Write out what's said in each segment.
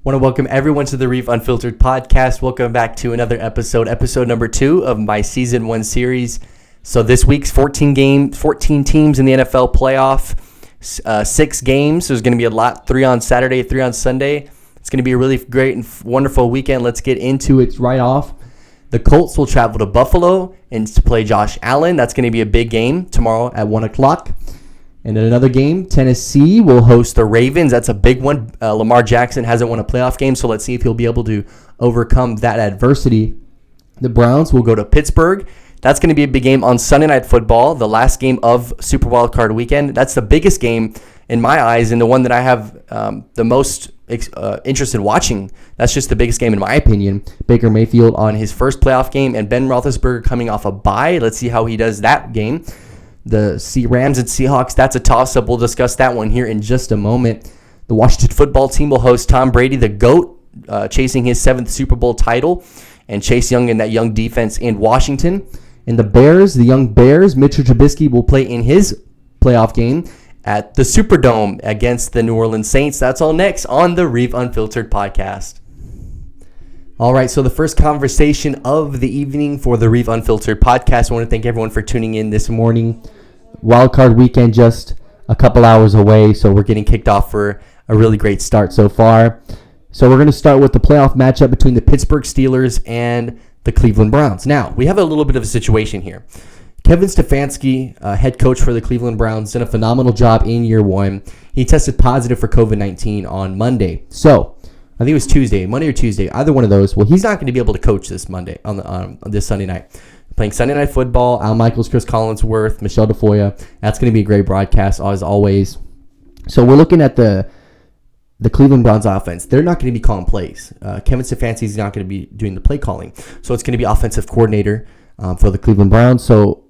Want to welcome everyone to the Reef Unfiltered podcast. Welcome back to another episode number 2 of my season 1 series. So this week's 14 teams in the NFL playoff, 6 games. There's going to be a lot, 3 on Saturday, 3 on Sunday. It's going to be a really great and wonderful weekend. Let's get into it right off. The Colts will travel to Buffalo and to play Josh Allen. That's going to be a big game tomorrow at 1 o'clock. And in another game, Tennessee will host the Ravens. That's a big one. Lamar Jackson hasn't won a playoff game, so let's see if he'll be able to overcome that adversity. The Browns will go to Pittsburgh. That's going to be a big game on Sunday Night Football, the last game of Super Wildcard Weekend. That's the biggest game in my eyes and the one that I have the most interest in watching. That's just the biggest game in my opinion. Baker Mayfield on his first playoff game and Ben Roethlisberger coming off a bye. Let's see how he does that game. The Rams and Seahawks, that's a toss-up. We'll discuss that one here in just a moment. The Washington football team will host Tom Brady, the GOAT, chasing his 7th Super Bowl title, and Chase Young and that young defense in Washington. And the Bears, the young Bears, Mitchell Trubisky will play in his playoff game at the Superdome against the New Orleans Saints. That's all next on the Reef Unfiltered podcast. All right, so the first conversation of the evening for the Reef Unfiltered podcast. I want to thank everyone for tuning in this morning. Wildcard weekend just a couple hours away, so we're getting kicked off for a really great start so far. So we're going to start with the playoff matchup between the Pittsburgh Steelers and the Cleveland Browns. Now, we have a little bit of a situation here. Kevin Stefanski, head coach for the Cleveland Browns, did a phenomenal job in year 1. He tested positive for COVID-19 on Monday. So, I think it was Monday or Tuesday, either one of those. Well, he's not going to be able to coach this Monday on this Sunday night. Playing Sunday Night Football, Al Michaels, Chris Collinsworth, Michelle DeFoya. That's going to be a great broadcast, as always. So we're looking at the Cleveland Browns offense. They're not going to be calling plays. Kevin Stefanski is not going to be doing the play calling. So it's going to be offensive coordinator for the Cleveland Browns. So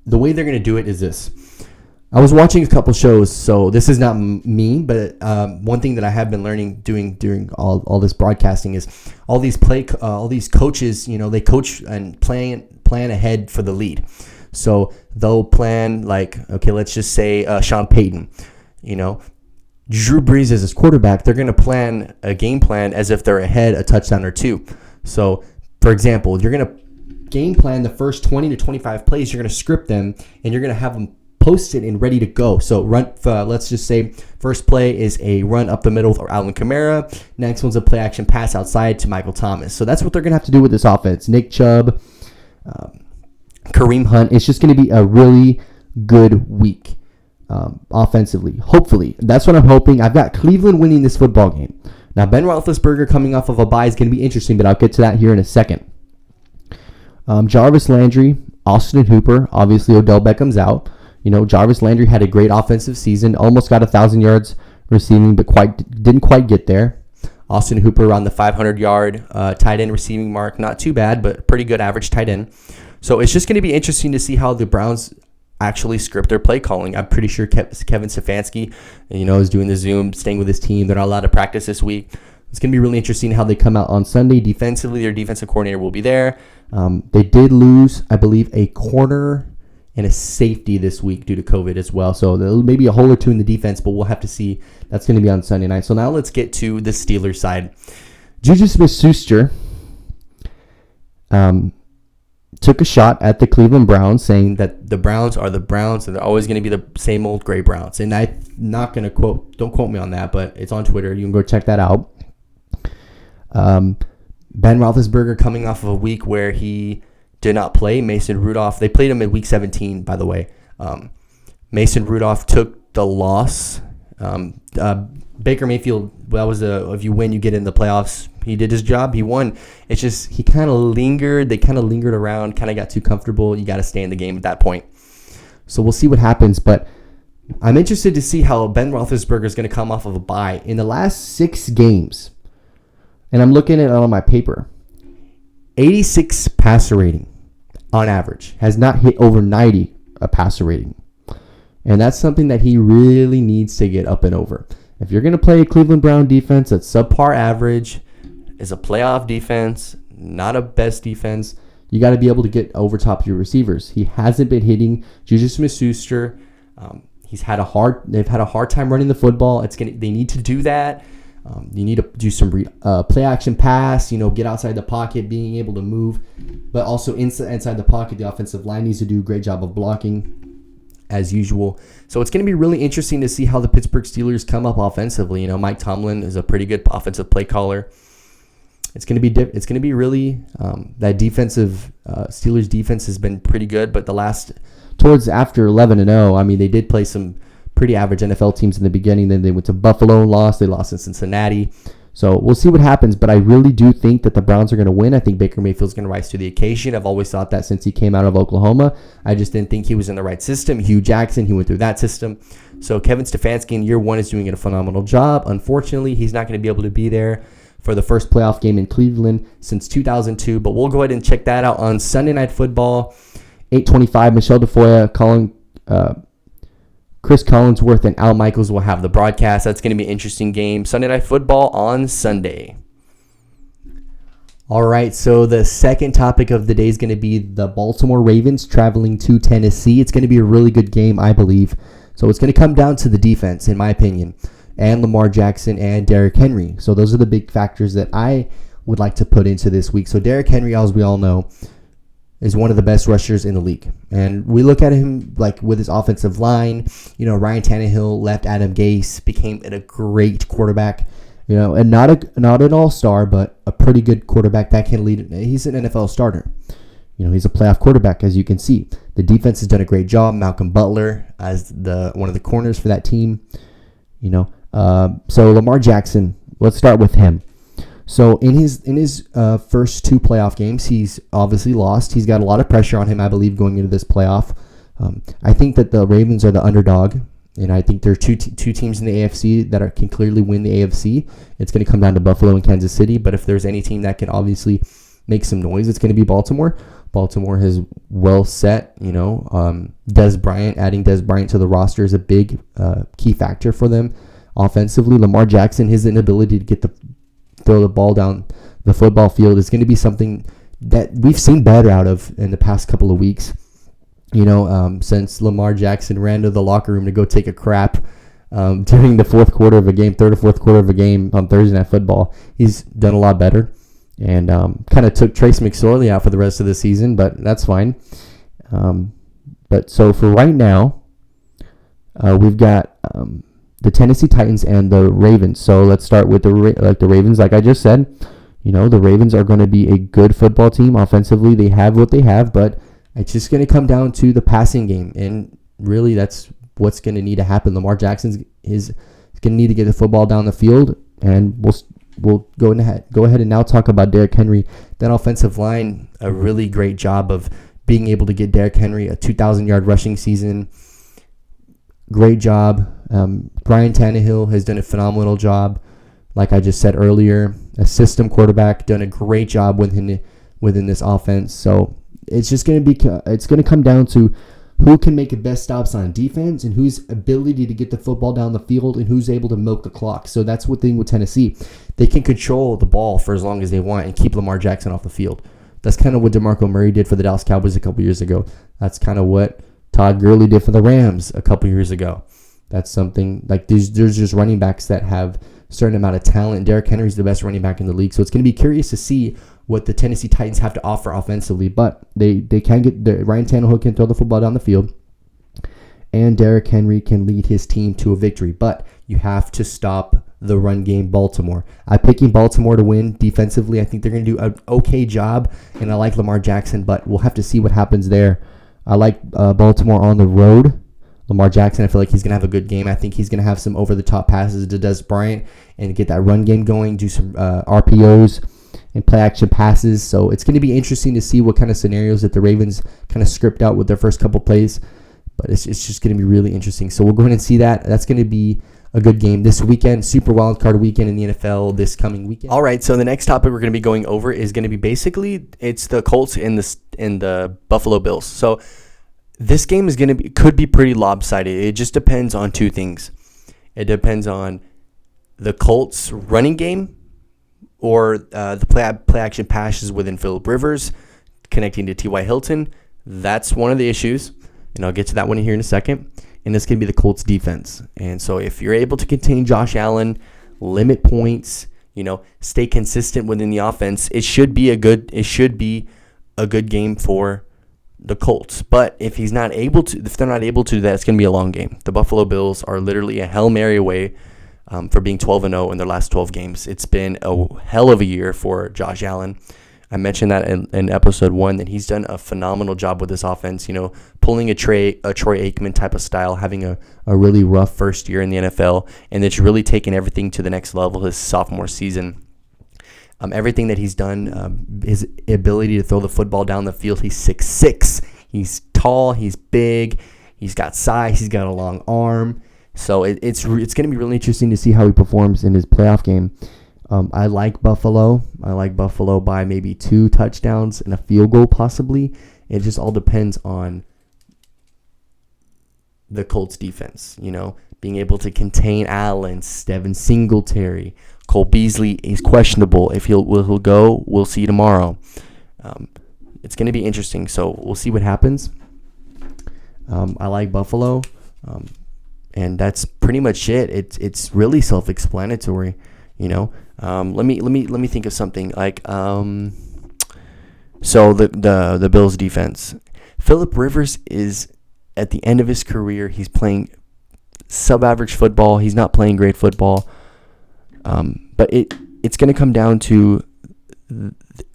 the way they're going to do it is this. I was watching a couple shows, so this is not me, but one thing that I have been learning during all this broadcasting is all these coaches, they coach and plan ahead for the lead. So they'll plan let's just say Sean Payton, Drew Brees as his quarterback. They're going to plan a game plan as if they're ahead a touchdown or 2. So, for example, you're going to game plan the first 20 to 25 plays. You're going to script them, and you're going to have them posted and ready to go. So let's just say first play is a run up the middle for Alvin Kamara. Next one's a play action pass outside to Michael Thomas. So that's what they're going to have to do with this offense. Nick Chubb, Kareem Hunt. It's just going to be a really good week offensively. Hopefully. That's what I'm hoping. I've got Cleveland winning this football game. Now, Ben Roethlisberger coming off of a bye is going to be interesting, but I'll get to that here in a second. Jarvis Landry, Austin Hooper. Obviously, Odell Beckham's out. Jarvis Landry had a great offensive season, almost got 1,000 yards receiving, but didn't quite get there. Austin Hooper around the 500-yard tight end receiving mark. Not too bad, but pretty good average tight end. So it's just going to be interesting to see how the Browns actually script their play calling. I'm pretty sure Kevin Stefanski, is doing the Zoom, staying with his team. They're not allowed to practice this week. It's going to be really interesting how they come out on Sunday. Defensively, their defensive coordinator will be there. They did lose, I believe, a corner and a safety this week due to COVID as well. So there'll maybe a hole or two in the defense, but we'll have to see. That's going to be on Sunday night. So now let's get to the Steelers side. Juju Smith-Schuster took a shot at the Cleveland Browns, saying that the Browns are the Browns and they're always going to be the same old gray Browns. And I'm not going to don't quote me on that, but it's on Twitter. You can go check that out. Ben Roethlisberger coming off of a week where he did not play. Mason Rudolph, they played him in week 17, by the way. Mason Rudolph took the loss. Baker Mayfield, that was if you win, you get in the playoffs. He did his job. He won. It's just he kind of lingered. They kind of lingered around, kind of got too comfortable. You got to stay in the game at that point. So we'll see what happens. But I'm interested to see how Ben Roethlisberger is going to come off of a bye. In the last 6 games, and I'm looking at it on my paper, 86 passer rating on average. Has not hit over 90 a passer rating. And that's something that he really needs to get up and over. If you're going to play a Cleveland Brown defense that's subpar average, is a playoff defense, not a best defense, you got to be able to get over top of your receivers. He hasn't been hitting. Juju Smith-Schuster, they've had a hard time running the football. They need to do that. You need to do some play action pass, get outside the pocket, being able to move, but also inside the pocket, the offensive line needs to do a great job of blocking as usual. So it's going to be really interesting to see how the Pittsburgh Steelers come up offensively. Mike Tomlin is a pretty good offensive play caller. It's going to be really that defensive Steelers defense has been pretty good, but after 11-0, they did play some pretty average NFL teams in the beginning. Then they went to Buffalo and lost. They lost in Cincinnati. So we'll see what happens, but I really do think that the Browns are going to win. I think Baker Mayfield's going to rise to the occasion. I've always thought that since he came out of Oklahoma. I just didn't think he was in the right system. Hugh Jackson, he went through that system. So Kevin Stefanski in year one is doing a phenomenal job. Unfortunately, he's not going to be able to be there for the first playoff game in Cleveland since 2002, but we'll go ahead and check that out on Sunday Night Football, 8:25. Michelle DeFoya, Chris Collinsworth and Al Michaels will have the broadcast. That's going to be an interesting game. Sunday Night Football on Sunday. All right, so the second topic of the day is going to be the Baltimore Ravens traveling to Tennessee. It's going to be a really good game, I believe. So it's going to come down to the defense, in my opinion, and Lamar Jackson and Derrick Henry. So those are the big factors that I would like to put into this week. So Derrick Henry, as we all know, is one of the best rushers in the league. And we look at him like with his offensive line, Ryan Tannehill left Adam Gase, became a great quarterback, and not an all-star, but a pretty good quarterback that can lead. He's an NFL starter. He's a playoff quarterback, as you can see. The defense has done a great job. Malcolm Butler as one of the corners for that team. So Lamar Jackson, let's start with him. So in his first two playoff games, he's obviously lost. He's got a lot of pressure on him, I believe, going into this playoff. I think that the Ravens are the underdog, and I think there are two teams in the AFC that can clearly win the AFC. It's going to come down to Buffalo and Kansas City, but if there's any team that can obviously make some noise, it's going to be Baltimore. Baltimore has well set, adding Dez Bryant to the roster is a big key factor for them offensively. Lamar Jackson, his inability to throw the ball down the football field is going to be something that we've seen better out of in the past couple of weeks. Since Lamar Jackson ran to the locker room to go take a crap during the third or fourth quarter of a game on Thursday Night Football, he's done a lot better and kind of took Trace McSorley out for the rest of the season, but that's fine. But so for right now, we've got the Tennessee Titans and the Ravens. So let's start with the Ravens. Like I just said, the Ravens are going to be a good football team. Offensively, they have what they have, but it's just going to come down to the passing game. And really, that's what's going to need to happen. Lamar Jackson is going to need to get the football down the field, and we'll go ahead and now talk about Derrick Henry. That offensive line, a really great job of being able to get Derrick Henry a 2,000-yard rushing season. Great job. Ryan Tannehill has done a phenomenal job. Like I just said earlier, a system quarterback, done a great job within this offense. So it's just going to come down to who can make the best stops on defense and whose ability to get the football down the field and who's able to milk the clock. So that's the thing with Tennessee. They can control the ball for as long as they want and keep Lamar Jackson off the field. That's kind of what DeMarco Murray did for the Dallas Cowboys a couple years ago. That's kind of what Todd Gurley did for the Rams a couple years ago. That's something like there's just running backs that have a certain amount of talent. Derrick Henry's the best running back in the league. So it's going to be curious to see what the Tennessee Titans have to offer offensively. But they can Ryan Tannehill can throw the football down the field, and Derrick Henry can lead his team to a victory. But you have to stop the run game, Baltimore. I'm picking Baltimore to win defensively. I think they're going to do an okay job, and I like Lamar Jackson, but we'll have to see what happens there. I like Baltimore on the road. Lamar Jackson, I feel like he's going to have a good game. I think he's going to have some over-the-top passes to Dez Bryant and get that run game going, do some RPOs and play-action passes. So it's going to be interesting to see what kind of scenarios that the Ravens kind of script out with their first couple plays. But it's just going to be really interesting. So we'll go ahead and see that. That's going to be a good game this weekend, Super Wild Card weekend in the NFL this coming weekend. All right, so the next topic we're going to be going over is going to be basically it's the Colts and the Buffalo Bills. So this game could be pretty lopsided. It just depends on two things. It depends on the Colts running game or the play action passes within Phillip Rivers connecting to T.Y. Hilton. That's one of the issues, and I'll get to that one here in a second. And this can be the Colts defense. And so if you're able to contain Josh Allen limit points, stay consistent within the offense, it should be a good game for the Colts. But if they're not able to do that, it's going to be a long game. The Buffalo Bills are literally a Hail Mary away for being 12-0 in their last 12 games. It's been a hell of a year for Josh Allen. I mentioned that in episode 1 that he's done a phenomenal job with this offense, pulling a Troy Aikman type of style, having a really rough first year in the NFL, and it's really taken everything to the next level his sophomore season. Everything that he's done, his ability to throw the football down the field, he's 6'6", he's tall, he's big, he's got size, he's got a long arm. So it's going to be really interesting to see how he performs in his playoff game. I like Buffalo. I like Buffalo by maybe 2 touchdowns and a field goal possibly. It just all depends on the Colts defense, being able to contain Allen, Devin Singletary. Cole Beasley is questionable. If he'll go, we'll see tomorrow. It's going to be interesting, so we'll see what happens. I like Buffalo, and that's pretty much it. It's really self-explanatory, Let me think of something like so the Bills defense. Phillip Rivers is at the end of his career. He's playing sub-average football. He's not playing great football. But it's going to come down to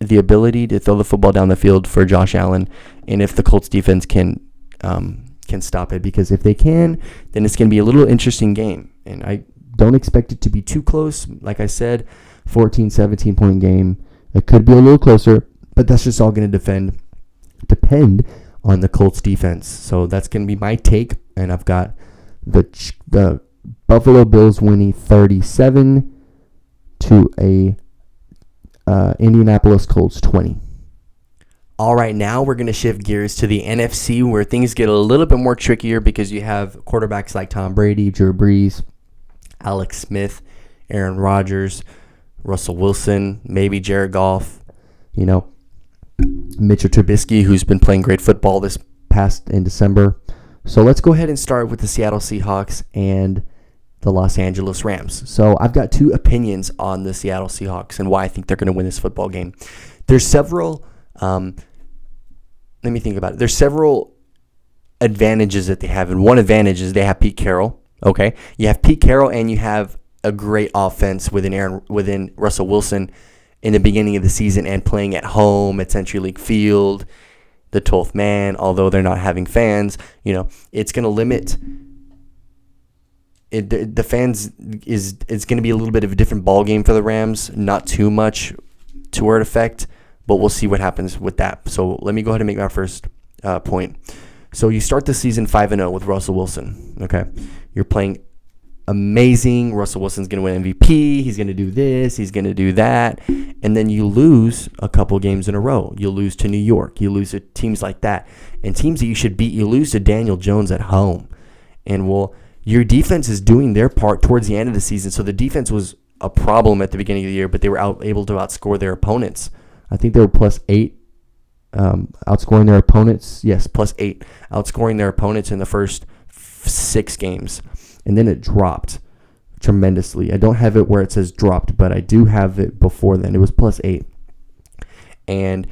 the ability to throw the football down the field for Josh Allen, and if the Colts defense can stop it. Because if they can, then it's going to be a little interesting game. And I don't expect it to be too close. Like I said, 14, 17-point game. It could be a little closer, but that's just all going to depend on the Colts defense. So that's going to be my take, and I've got the Buffalo Bills winning 37 to a Indianapolis Colts 20. All right, now we're going to shift gears to the NFC, where things get a little bit more trickier because you have quarterbacks like Tom Brady, Drew Brees, Alex Smith, Aaron Rodgers, Russell Wilson, maybe Jared Goff, Mitchell Trubisky, who's been playing great football this past in December. So let's go ahead and start with the Seattle Seahawks and the Los Angeles Rams. So I've got 2 opinions on the Seattle Seahawks and why I think they're going to win this football game. There's several, let me think about it. There's several advantages that they have, and one advantage is they have Pete Carroll. Okay, you have Pete Carroll, and you have a great offense within Russell Wilson in the beginning of the season and playing at home at CenturyLink Field, the 12th man. Although they're not having fans, it's going to limit. The fans is going to be a little bit of a different ball game for the Rams. Not too much toward effect, but we'll see what happens with that. So let me go ahead and make my first point. So you start the season 5-0 with Russell Wilson. Okay, you're playing amazing. Russell Wilson's going to win MVP. He's going to do this. He's going to do that. And then you lose a couple games in a row. You lose to New York. You lose to teams like that. And teams that you should beat, you lose to Daniel Jones at home. And your defense is doing their part towards the end of the season. So the defense was a problem at the beginning of the year, but they were able to outscore their opponents. I think they were +8. Outscoring their opponents. Yes, +8. Outscoring their opponents in the first 6 games. And then it dropped tremendously. I don't have it where it says dropped, but I do have it before then. It was +8. And,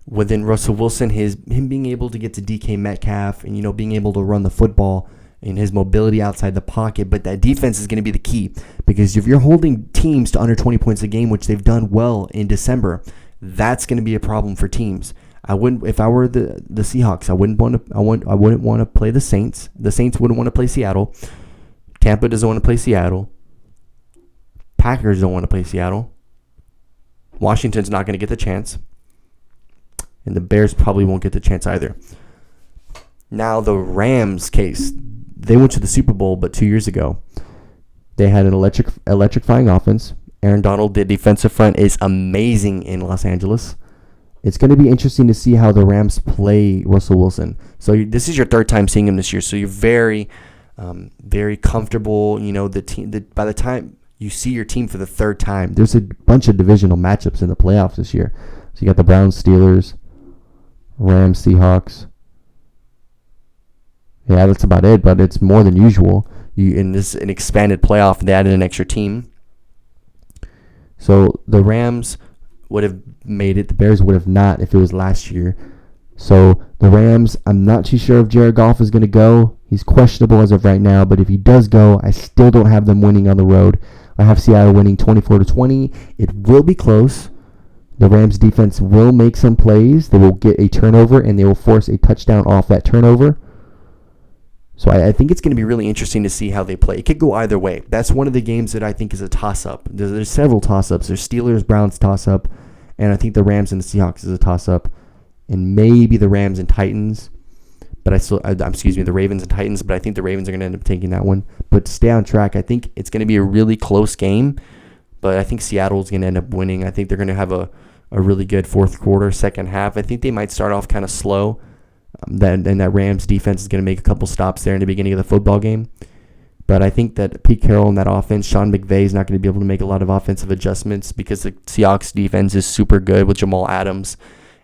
within Russell Wilson, him being able to get to DK Metcalf and, being able to run the football and his mobility outside the pocket. But that defense is going to be the key, because if you're holding teams to under 20 points a game, which they've done well in December, that's going to be a problem for teams. I wouldn't, if I were the Seahawks, I wouldn't want to play the Saints. The Saints wouldn't want to play Seattle. Tampa doesn't want to play Seattle. Packers don't want to play Seattle. Washington's not going to get the chance. And the Bears probably won't get the chance either. Now the Rams case, they went to the Super Bowl, but 2 years ago. They had an electrifying offense. Aaron Donald, the defensive front, is amazing in Los Angeles. It's going to be interesting to see how the Rams play Russell Wilson. So this is your 3rd time seeing him this year. So you're very, very comfortable. The team. By the time you see your team for the 3rd time, there's a bunch of divisional matchups in the playoffs this year. So you got the Browns, Steelers, Rams, Seahawks. Yeah, that's about it. But it's more than usual. In an expanded playoff, they added an extra team. So the Rams would have made it. The Bears would have not if it was last year. So the Rams, I'm not too sure if Jared Goff is going to go. He's questionable as of right now, but if he does go, I still don't have them winning on the road. I have Seattle winning 24-20. It will be close. The Rams defense will make some plays. They will get a turnover, and they will force a touchdown off that turnover. So I think it's going to be really interesting to see how they play. It could go either way. That's one of the games that I think is a toss-up. There's several toss-ups. There's Steelers-Browns toss-up, and I think the Rams and the Seahawks is a toss-up, and maybe the Rams and Titans. But the Ravens and Titans, but I think the Ravens are going to end up taking that one. But to stay on track, I think it's going to be a really close game, but I think Seattle is going to end up winning. I think they're going to have a really good fourth quarter, second half. I think they might start off kind of slow. That Rams defense is going to make a couple stops there in the beginning of the football game. But I think that Pete Carroll and that offense, Sean McVay is not going to be able to make a lot of offensive adjustments because the Seahawks defense is super good with Jamal Adams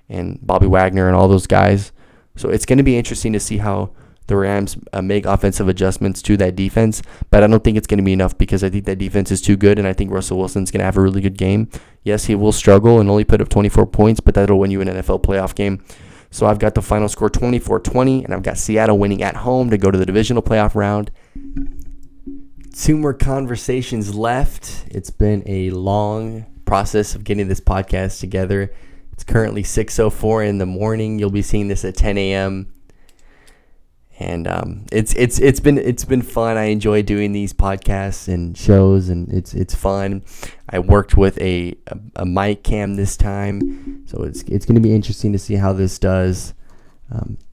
and Bobby Wagner and all those guys. So it's going to be interesting to see how the Rams make offensive adjustments to that defense. But I don't think it's going to be enough because I think that defense is too good, and I think Russell Wilson's going to have a really good game. Yes, he will struggle and only put up 24 points, but that'll win you an NFL playoff game. So I've got the final score 24-20, and I've got Seattle winning at home to go to the divisional playoff round. 2 more conversations left. It's been a long process of getting this podcast together. It's currently 6:04 in the morning. You'll be seeing this at 10 a.m. And it's been fun. I enjoy doing these podcasts and shows, and it's fun. I worked with a mic cam this time, so it's going to be interesting to see how this does.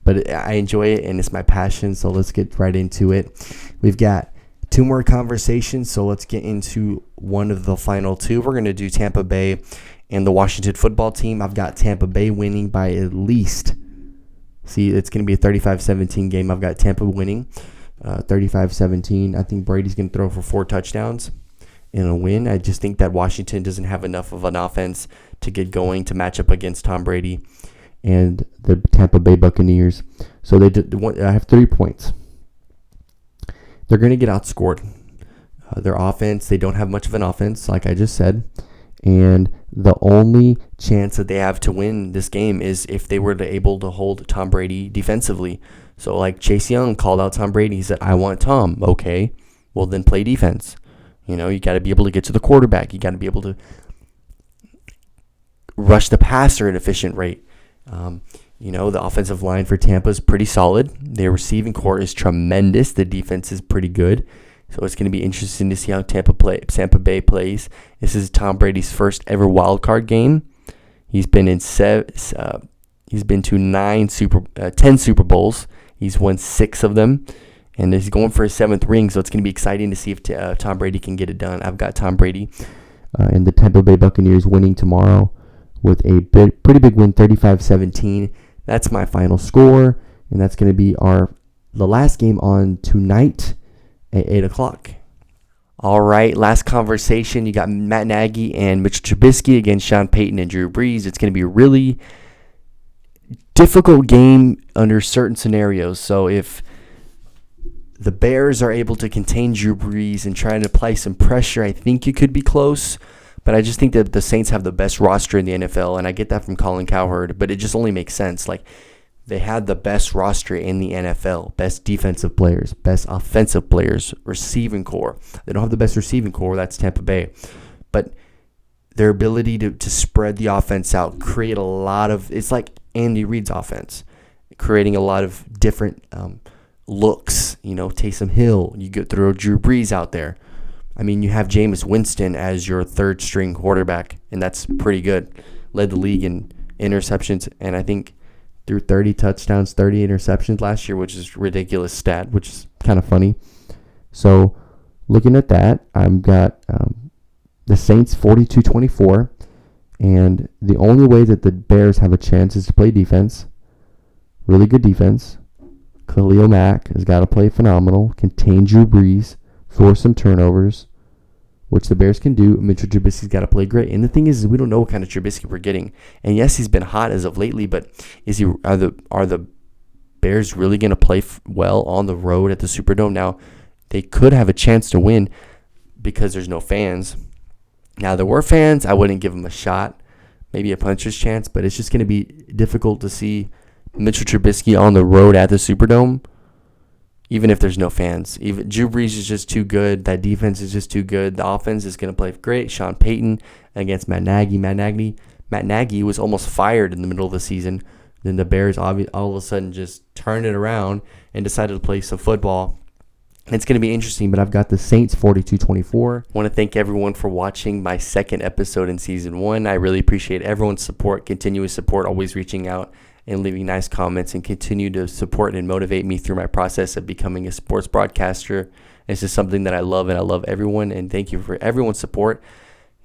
But I enjoy it, and it's my passion. So let's get right into it. We've got 2 more conversations, so let's get into one of the final 2. We're going to do Tampa Bay and the Washington football team. I've got Tampa Bay winning by at least. See, it's going to be a 35-17 game. I've got Tampa winning 35-17. I think Brady's going to throw for 4 touchdowns in a win. I just think that Washington doesn't have enough of an offense to get going to match up against Tom Brady and the Tampa Bay Buccaneers. So I have 3 points. They're going to get outscored. Their offense, they don't have much of an offense, like I just said. And the only chance that they have to win this game is if they were able to hold Tom Brady defensively. So like Chase Young called out Tom Brady. He said, I want Tom. Okay, well then play defense. You got to be able to get to the quarterback. You got to be able to rush the passer at an efficient rate. The offensive line for Tampa is pretty solid. Their receiving core is tremendous. The defense is pretty good. So it's going to be interesting to see how Tampa Bay plays. This is Tom Brady's first ever wild card game. He's been in he's been to 10 Super Bowls. He's won 6 of them, and he's going for his 7th ring. So it's going to be exciting to see if Tom Brady can get it done. I've got Tom Brady and the Tampa Bay Buccaneers winning tomorrow with a pretty big win, 35-17. That's my final score, and that's going to be the last game on tonight at 8 o'clock. All right, last conversation. You got Matt Nagy and Mitch Trubisky against Sean Payton and Drew Brees. It's going to be a really difficult game under certain scenarios. So if the Bears are able to contain Drew Brees and try to apply some pressure, I think it could be close. But I just think that the Saints have the best roster in the NFL, and I get that from Colin Cowherd, but it just only makes sense. Like, they had the best roster in the NFL, best defensive players, best offensive players, receiving core. They don't have the best receiving core, that's Tampa Bay. But their ability to spread the offense out, create a lot of, it's like Andy Reid's offense, creating a lot of different looks. Taysom Hill, you could throw Drew Brees out there. I mean, you have Jameis Winston as your 3rd string quarterback, and that's pretty good. Led the league in interceptions, and I think threw 30 touchdowns, 30 interceptions last year, which is a ridiculous stat, which is kind of funny. So looking at that, I've got the Saints 42-24, and the only way that the Bears have a chance is to play defense, really good defense. Khalil Mack has got to play phenomenal, contain Drew Brees, force some turnovers, which the Bears can do. Mitchell Trubisky's got to play great. And the thing is we don't know what kind of Trubisky we're getting. And yes, he's been hot as of lately, but are the Bears really going to play well on the road at the Superdome? Now, they could have a chance to win because there's no fans. Now, there were fans. I wouldn't give them a shot, maybe a puncher's chance, but it's just going to be difficult to see Mitchell Trubisky on the road at the Superdome, even if there's no fans. Even Drew Brees is just too good. That defense is just too good. The offense is going to play great. Sean Payton against Matt Nagy. Matt Nagy was almost fired in the middle of the season. Then the Bears all of a sudden just turned it around and decided to play some football. It's going to be interesting, but I've got the Saints 42-24. I want to thank everyone for watching my second episode in Season 1. I really appreciate everyone's support, continuous support, always reaching out and leaving nice comments, and continue to support and motivate me through my process of becoming a sports broadcaster. This is something that I love, and I love everyone, and thank you for everyone's support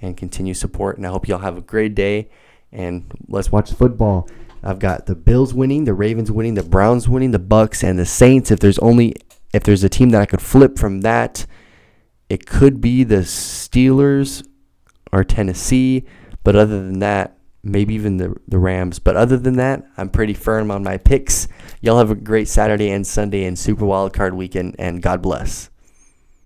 and continue support, and I hope y'all have a great day, and let's watch football. I've got the Bills winning, the Ravens winning, the Browns winning, the Bucks, and the Saints. If there's a team that I could flip from that, it could be the Steelers or Tennessee. But other than that, maybe even the Rams. But other than that, I'm pretty firm on my picks. Y'all have a great Saturday and Sunday and Super Wildcard weekend, and God bless.